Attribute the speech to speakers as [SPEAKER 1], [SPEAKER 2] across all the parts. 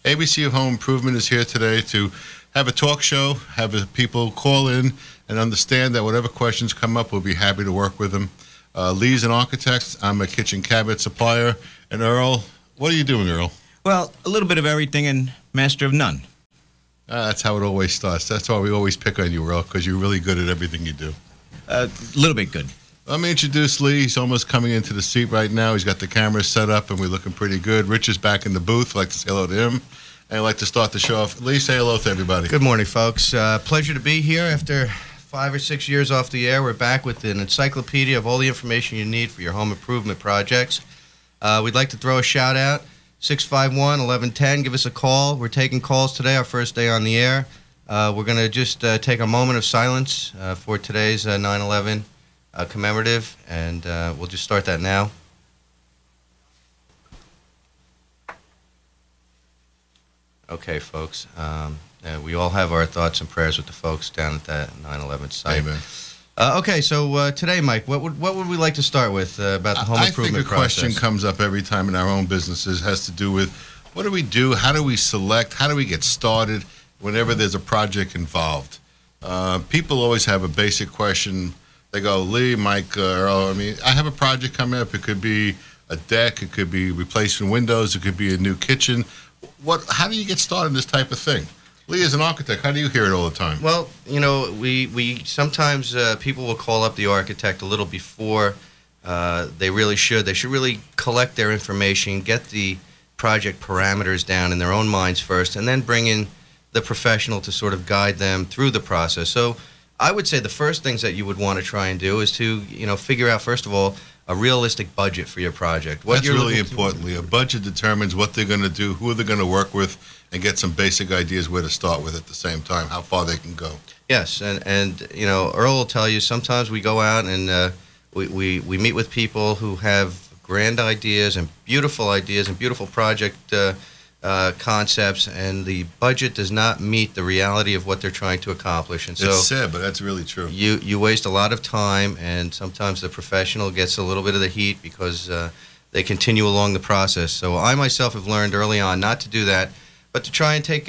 [SPEAKER 1] ABC Home Improvement is here today to have a talk show, have people call in and understand that whatever questions come up, we'll be happy to work with them. Lee's an architect. I'm a kitchen cabinet supplier. And Earl, what are you doing, Earl?
[SPEAKER 2] Well, a little bit of everything and master of none.
[SPEAKER 1] That's how it always starts. That's why we always pick on you, Earl, because you're really good at everything you do.
[SPEAKER 2] A little bit good.
[SPEAKER 1] Let me introduce Lee. He's almost coming into the seat right now. He's got the camera set up, and we're looking pretty good. Rich is back in the booth. I'd like to say hello to him. And I'd like to start the show off. Lee, say hello to everybody.
[SPEAKER 3] Good morning, folks. Pleasure to be here. After 5 or 6 years off the air, we're back with an encyclopedia of all the information you need for your home improvement projects. We'd like to throw a shout-out. 651-1110. Give us a call. We're taking calls today, our first day on the air. We're going to just take a moment of silence for today's 9/11 commemorative, and we'll just start that now. Okay, folks. We all have our thoughts and prayers with the folks down at that 9/11 site.
[SPEAKER 1] Amen.
[SPEAKER 3] Okay, so today, Mike, what would we like to start with about the home improvement process?
[SPEAKER 1] I think a question comes up every time in our own businesses has to do with what do we do, how do we select, how do we get started whenever there's a project involved. People always have a basic question. They go, Lee, Mike, Earl, I have a project coming up. It could be a deck, it could be replacing windows, it could be a new kitchen. How do you get started in this type of thing? Lee, as an architect, how do you hear it all the time?
[SPEAKER 3] Well, we sometimes people will call up the architect a little before they really should. They should really collect their information, get the project parameters down in their own minds first, and then bring in the professional to sort of guide them through the process. So I would say the first things that you would want to try and do is to, figure out, first of all, a realistic budget for your project.
[SPEAKER 1] That's really importantly. A budget determines what they're going to do, who they're going to work with, and get some basic ideas where to start with at the same time, how far they can go.
[SPEAKER 3] Yes, and Earl will tell you sometimes we go out and we meet with people who have grand ideas and beautiful project concepts, and the budget does not meet the reality of what they're trying to accomplish. And so
[SPEAKER 1] it's sad, but that's really true.
[SPEAKER 3] You waste a lot of time, and sometimes the professional gets a little bit of the heat because they continue along the process. So I myself have learned early on not to do that, but to try and take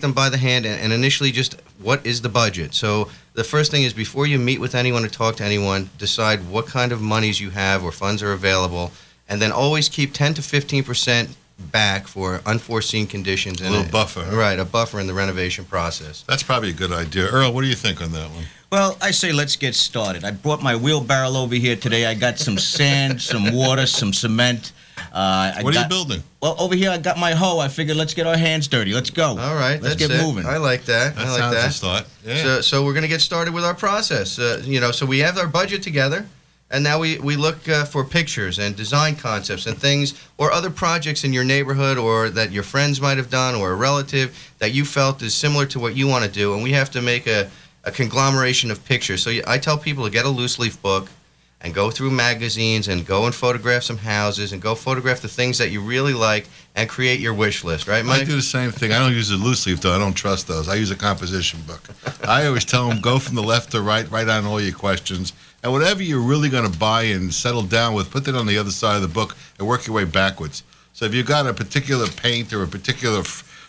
[SPEAKER 3] them by the hand and initially just what is the budget. So the first thing is, before you meet with anyone or talk to anyone, decide what kind of monies you have or funds are available, and then always keep 10 to 15% back for unforeseen conditions.
[SPEAKER 1] A little buffer. Huh?
[SPEAKER 3] Right, a buffer in the renovation process.
[SPEAKER 1] That's probably a good idea. Earl, what do you think on that one?
[SPEAKER 2] Well, I say let's get started. I brought my wheelbarrow over here today. I got some sand, some water, some cement.
[SPEAKER 1] What are you building?
[SPEAKER 2] Well, over here I got my hoe. I figured let's get our hands dirty. Let's go.
[SPEAKER 3] All right,
[SPEAKER 2] let's get moving.
[SPEAKER 3] I like that.
[SPEAKER 1] That sounds a start. Yeah.
[SPEAKER 3] So we're going to get started with our process. So we have our budget together, and now we look for pictures and design concepts and things, or other projects in your neighborhood or that your friends might have done, or a relative that you felt is similar to what you want to do, and we have to make a conglomeration of pictures. So I tell people to get a loose leaf book and go through magazines and go and photograph some houses and go photograph the things that you really like and create your wish list, right, Mike?
[SPEAKER 1] I do the same thing. I don't use a loose leaf, though. I don't trust those. I use a composition book. I always tell them, go from the left to right, write down all your questions, and whatever you're really going to buy and settle down with, put that on the other side of the book and work your way backwards. So if you've got a particular paint or a particular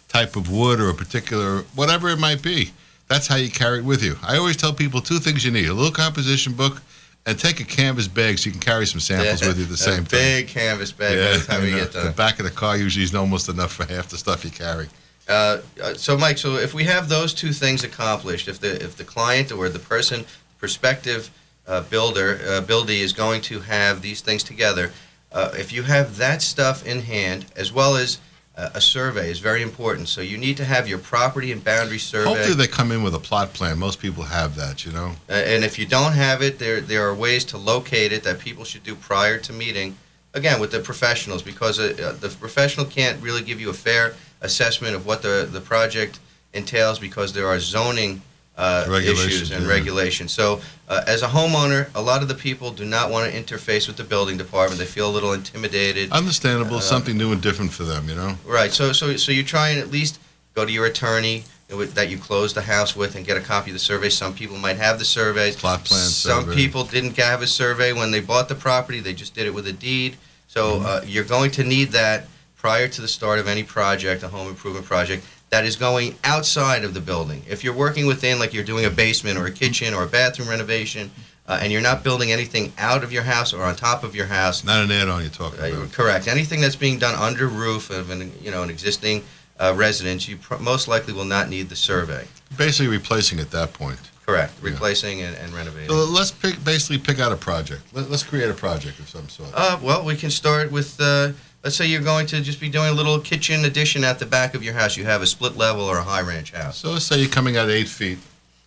[SPEAKER 1] type of wood or a particular whatever it might be, that's how you carry it with you. I always tell people 2 things you need: a little composition book and take a canvas bag so you can carry some samples with you at the same time.
[SPEAKER 3] A big canvas bag by the time you get done.
[SPEAKER 1] The back of the car usually is almost enough for half the stuff you carry.
[SPEAKER 3] So, Mike, if we have those 2 things accomplished, if the client or the person, prospective buildee is going to have these things together, if you have that stuff in hand, as well as a survey is very important. So you need to have your property and boundary survey.
[SPEAKER 1] Hopefully they come in with a plot plan. Most people have that,
[SPEAKER 3] And if you don't have it, there are ways to locate it that people should do prior to meeting, again, with the professionals, because the professional can't really give you a fair assessment of what the project entails, because there are zoning issues and regulations. So as a homeowner, a lot of the people do not want to interface with the building department. They feel a little intimidated.
[SPEAKER 1] Understandable. Something new and different for them,
[SPEAKER 3] Right. So you try and at least go to your attorney that you closed the house with and get a copy of the survey. Some people might have the surveys.
[SPEAKER 1] Plot plan
[SPEAKER 3] Some
[SPEAKER 1] survey.
[SPEAKER 3] people didn't have a survey when they bought the property. They just did it with a deed. So you're going to need that prior to the start of any project, a home improvement project, that is going outside of the building. If you're working within, like you're doing a basement or a kitchen or a bathroom renovation, and you're not building anything out of your house or on top of your house.
[SPEAKER 1] Not an add-on you're talking about.
[SPEAKER 3] Correct. Anything that's being done under roof of an existing residence, you most likely will not need the survey.
[SPEAKER 1] Basically replacing at that point.
[SPEAKER 3] Correct.
[SPEAKER 1] Yeah.
[SPEAKER 3] Replacing and renovating.
[SPEAKER 1] So let's basically pick out a project. Let's create a project of some sort.
[SPEAKER 3] Well, we can start with, let's say you're going to just be doing a little kitchen addition at the back of your house. You have a split level or a high ranch house.
[SPEAKER 1] So let's say you're coming out 8 feet.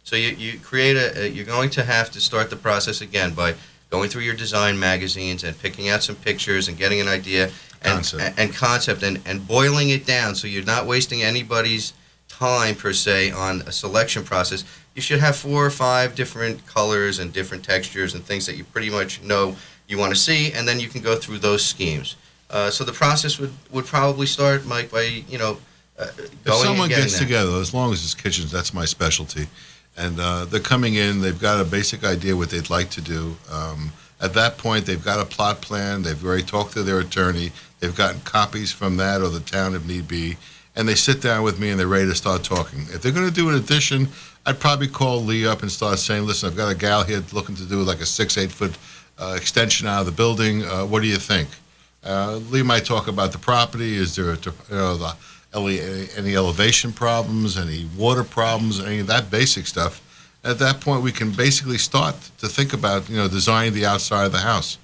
[SPEAKER 3] So you create you're going to have to start the process again by going through your design magazines and picking out some pictures and getting an idea and concept and boiling it down so you're not wasting anybody's time per se on a selection process. You should have 4 or 5 different colors and different textures and things that you pretty much know you want to see, and then you can go through those schemes. So the process would probably start, Mike, by going
[SPEAKER 1] If
[SPEAKER 3] and
[SPEAKER 1] someone
[SPEAKER 3] getting
[SPEAKER 1] gets
[SPEAKER 3] that.
[SPEAKER 1] together, as long as it's kitchens, that's my specialty, and they're coming in, they've got a basic idea what they'd like to do. At that point, they've got a plot plan, they've already talked to their attorney, they've gotten copies from that or the town if need be, and they sit down with me and they're ready to start talking. If they're going to do an addition, I'd probably call Lee up and start saying, listen, I've got a gal here looking to do like a 6-8 foot extension out of the building. What do you think? Lee might talk about the property. Is there any elevation problems, any water problems, any of that basic stuff? At that point, we can basically start to think about, designing the outside of the house.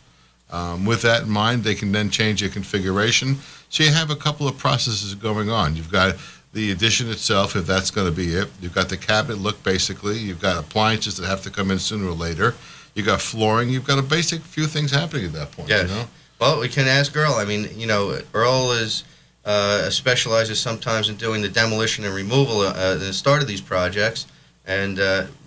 [SPEAKER 1] With that in mind, they can then change their configuration. So you have a couple of processes going on. You've got the addition itself, if that's going to be it. You've got the cabinet look, basically. You've got appliances that have to come in sooner or later. You've got flooring. You've got a basic few things happening at that point.
[SPEAKER 3] Yeah. Well, we can ask Earl. I mean, Earl is specializes sometimes in doing the demolition and removal at the start of these projects. And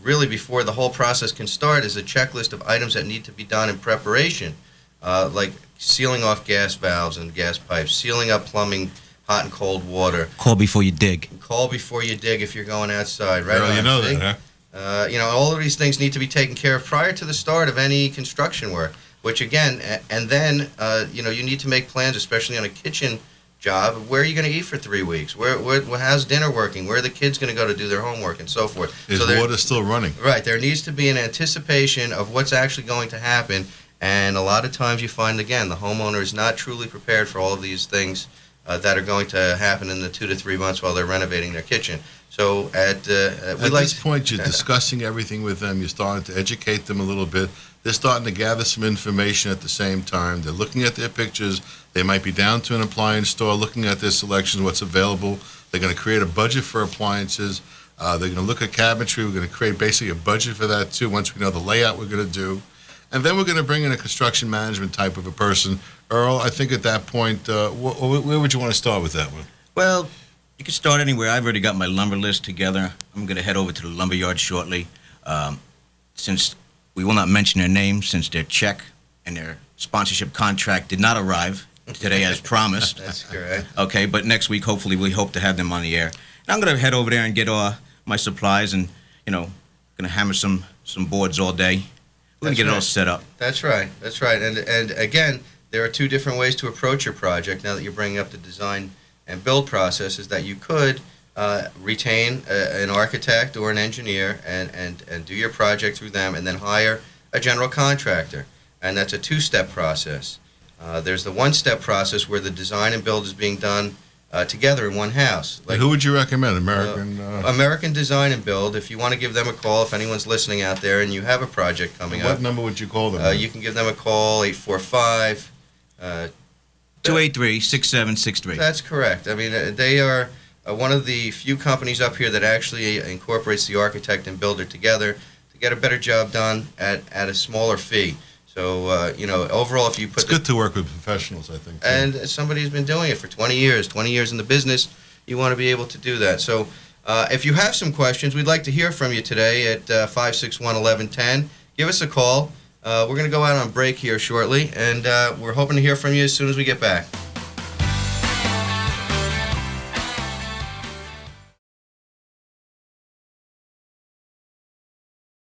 [SPEAKER 3] really, before the whole process can start, is a checklist of items that need to be done in preparation, like sealing off gas valves and gas pipes, sealing up plumbing, hot and cold water.
[SPEAKER 2] Call before you dig.
[SPEAKER 3] Call before you dig if you're going outside, right?
[SPEAKER 1] Well, you know
[SPEAKER 3] See?
[SPEAKER 1] that, huh?
[SPEAKER 3] All of these things need to be taken care of prior to the start of any construction work, which again, and then, you need to make plans, especially on a kitchen job. Where are you going to eat for 3 weeks? How's dinner working? Where are the kids going to go to do their homework and so forth?
[SPEAKER 1] Is water still running?
[SPEAKER 3] Right. There needs to be an anticipation of what's actually going to happen. And a lot of times you find, again, the homeowner is not truly prepared for all of these things that are going to happen in the 2 to 3 months while they're renovating their kitchen. So at
[SPEAKER 1] this point, you're discussing everything with them. You're starting to educate them a little bit. They're starting to gather some information at the same time. They're looking at their pictures. They might be down to an appliance store looking at their selections, what's available. They're going to create a budget for appliances. They're going to look at cabinetry. We're going to create basically a budget for that, too, once we know the layout we're going to do. And then we're going to bring in a construction management type of a person. Earl, I think at that point, where would you want to start with that one?
[SPEAKER 2] Well, you can start anywhere. I've already got my lumber list together. I'm going to head over to the lumber yard shortly. Since we will not mention their names, since their check and their sponsorship contract did not arrive today as promised.
[SPEAKER 3] That's correct.
[SPEAKER 2] Okay, but next week, hopefully, we hope to have them on the air. And I'm going to head over there and get my supplies and, going to hammer some boards all day. We're going to get it all set up.
[SPEAKER 3] That's right. That's right. And again, there are 2 different ways to approach your project now that you're bringing up the design and build process, is that you could retain an architect or an engineer and do your project through them, and then hire a general contractor. And that's a 2-step process. There's the 1-step process where the design and build is being done together in one house.
[SPEAKER 1] Like, who would you recommend? American
[SPEAKER 3] Design and Build. If you want to give them a call, if anyone's listening out there and you have a project coming up.
[SPEAKER 1] What number would you call them?
[SPEAKER 3] You can give them a call, 845
[SPEAKER 2] 283-6763.
[SPEAKER 3] That's correct. I mean, they are one of the few companies up here that actually incorporates the architect and builder together to get a better job done at a smaller fee. So, overall, if you put...
[SPEAKER 1] It's good to work with professionals, I think.
[SPEAKER 3] And as somebody who's been doing it for 20 years in the business, you want to be able to do that. So, if you have some questions, we'd like to hear from you today at 561-1110. Give us a call. We're going to go out on break here shortly, and we're hoping to hear from you as soon as we get back.